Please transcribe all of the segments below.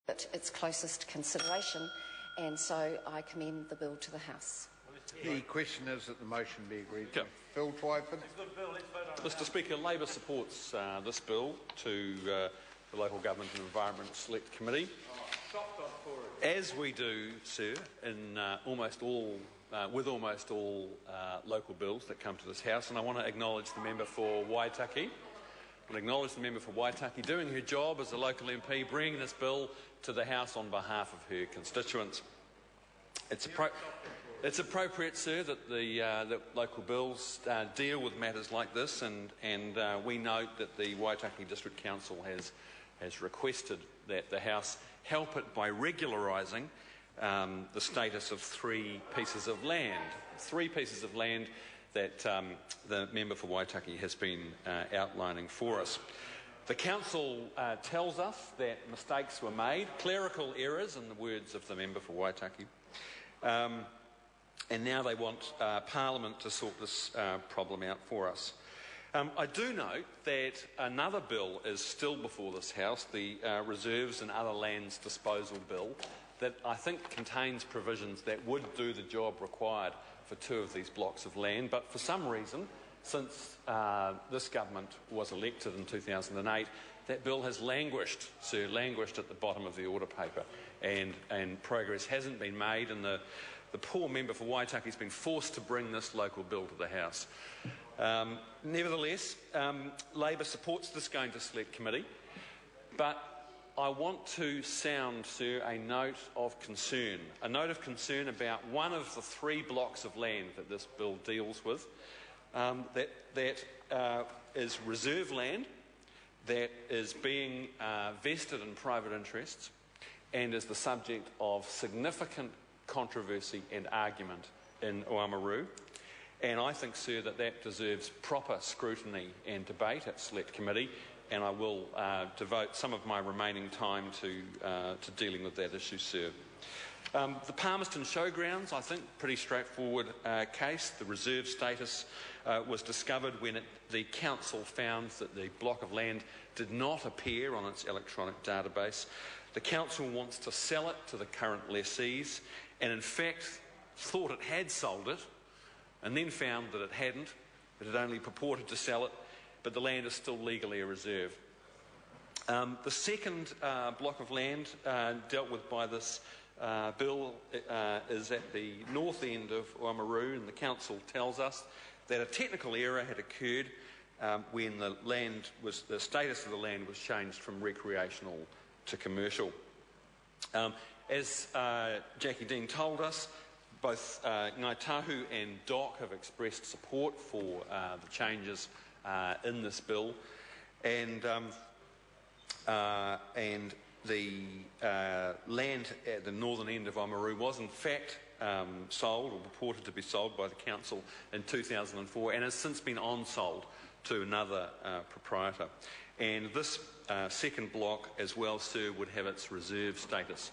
its closest consideration, and so I commend the bill to the House. The question is that the motion be agreed to. Phil Twyford. Mr Speaker, Labor supports this bill to the Local Government and Environment Select Committee, as we do, sir, in almost all local bills that come to this House. And I want to acknowledge the member for Waitaki. Doing her job as a local MP, bringing this bill to the House on behalf of her constituents. It's appropriate, sir, that that local bills deal with matters like this, and we note that the Waitaki District Council has requested that the House help it by regularising the status of three pieces of land that the member for Waitaki has been outlining for us. The Council tells us that mistakes were made, clerical errors in the words of the member for Waitaki, and now they want Parliament to sort this problem out for us. I do note that another bill is still before this House, the Reserves and Other Lands Disposal Bill, that I think contains provisions that would do the job required for two of these blocks of land, but for some reason, since this government was elected in 2008, that bill has languished at the bottom of the order paper, and progress hasn't been made, and the poor member for Waitaki has been forced to bring this local bill to the House. Nevertheless, Labor supports this going to Select Committee, but I want to sound, sir, a note of concern about one of the three blocks of land that this bill deals with, that is reserve land, that is being vested in private interests, and is the subject of significant controversy and argument in Oamaru. And I think, sir, that deserves proper scrutiny and debate at Select Committee, and I will devote some of my remaining time to dealing with that issue, sir. The Palmerston Showgrounds, I think, pretty straightforward case. The reserve status was discovered when the council found that the block of land did not appear on its electronic database. The council wants to sell it to the current lessees, and in fact thought it had sold it, and then found that it hadn't. It had only purported to sell it, but the land is still legally a reserve. The second block of land dealt with by this bill is at the north end of Oamaru, and the council tells us that a technical error had occurred when the status of the land was changed from recreational to commercial. As Jackie Dean told us, both Ngāi Tahu and DOC have expressed support for the changes in this bill, and the land at the northern end of Oamaru was in fact sold, or purported to be sold, by the council in 2004, and has since been on-sold to another proprietor. And this second block as well, sir, would have its reserve status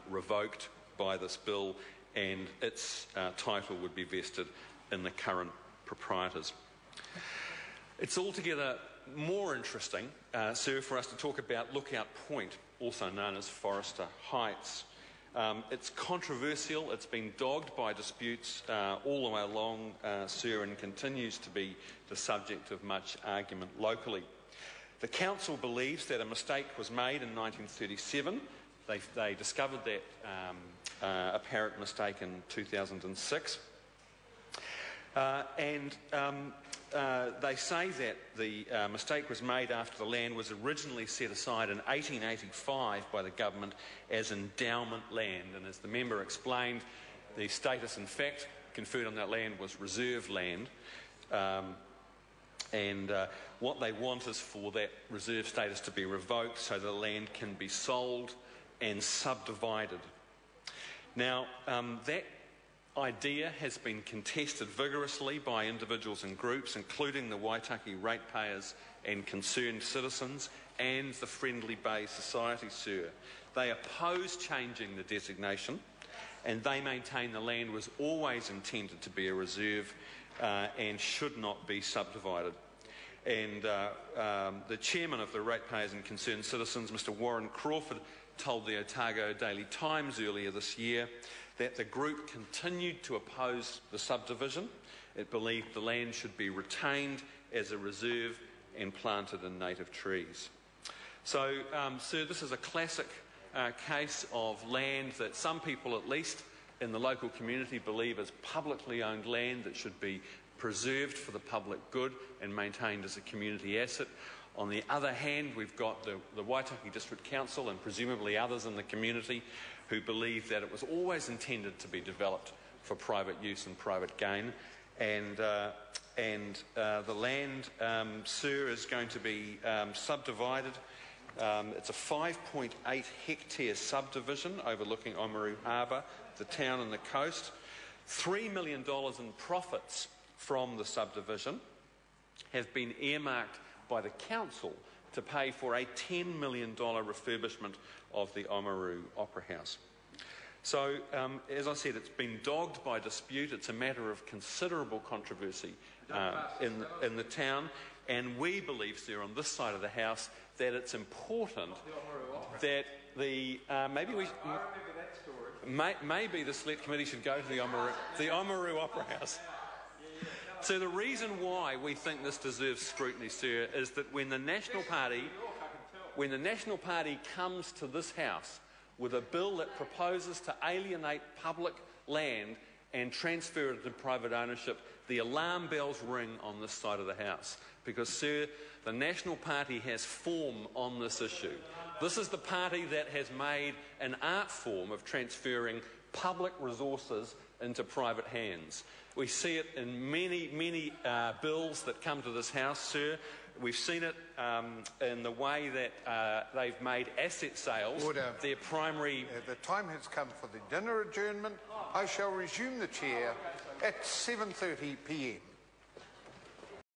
revoked by this bill, and its title would be vested in the current proprietors. It's altogether more interesting, sir, for us to talk about Lookout Point, also known as Forrester Heights. It's controversial, it's been dogged by disputes all the way along, sir, and continues to be the subject of much argument locally. The council believes that a mistake was made in 1937. They discovered that apparent mistake in 2006. They say that the mistake was made after the land was originally set aside in 1885 by the government as endowment land, and as the member explained, the status in fact conferred on that land was reserve land, and what they want is for that reserve status to be revoked so the land can be sold and subdivided. Now, that idea has been contested vigorously by individuals and groups, including the Waitaki ratepayers and concerned citizens and the Friendly Bay Society, sir. They oppose changing the designation, and they maintain the land was always intended to be a reserve and should not be subdivided. And the chairman of the Ratepayers and Concerned Citizens, Mr Warren Crawford, told the Otago Daily Times earlier this year that the group continued to oppose the subdivision. It believed the land should be retained as a reserve and planted in native trees. So, sir, this is a classic case of land that some people, at least in the local community, believe is publicly owned land that should be preserved for the public good and maintained as a community asset. On the other hand, we've got the Waitaki District Council and presumably others in the community who believe that it was always intended to be developed for private use and private gain. And the land, sir, is going to be subdivided. It's a 5.8 hectare subdivision overlooking Oamaru Harbour, the town and the coast. $3 million in profits from the subdivision have been earmarked by the council to pay for a $10 million refurbishment of the Oamaru Opera House. So, as I said, it's been dogged by dispute. It's a matter of considerable controversy in the town, and we believe, sir, on this side of the House, that it's important that maybe the Select Committee should go to the Oamaru Opera House. So the reason why we think this deserves scrutiny, sir, is that when the National Party comes to this House with a bill that proposes to alienate public land and transfer it into private ownership, the alarm bells ring on this side of the House. Because, sir, the National Party has form on this issue. This is the party that has made an art form of transferring public resources into private hands. We see it in many bills that come to this House, sir. We've seen it in the way that they've made asset sales their primary... The time has come for the dinner adjournment. I shall resume the chair at 7:30 p.m.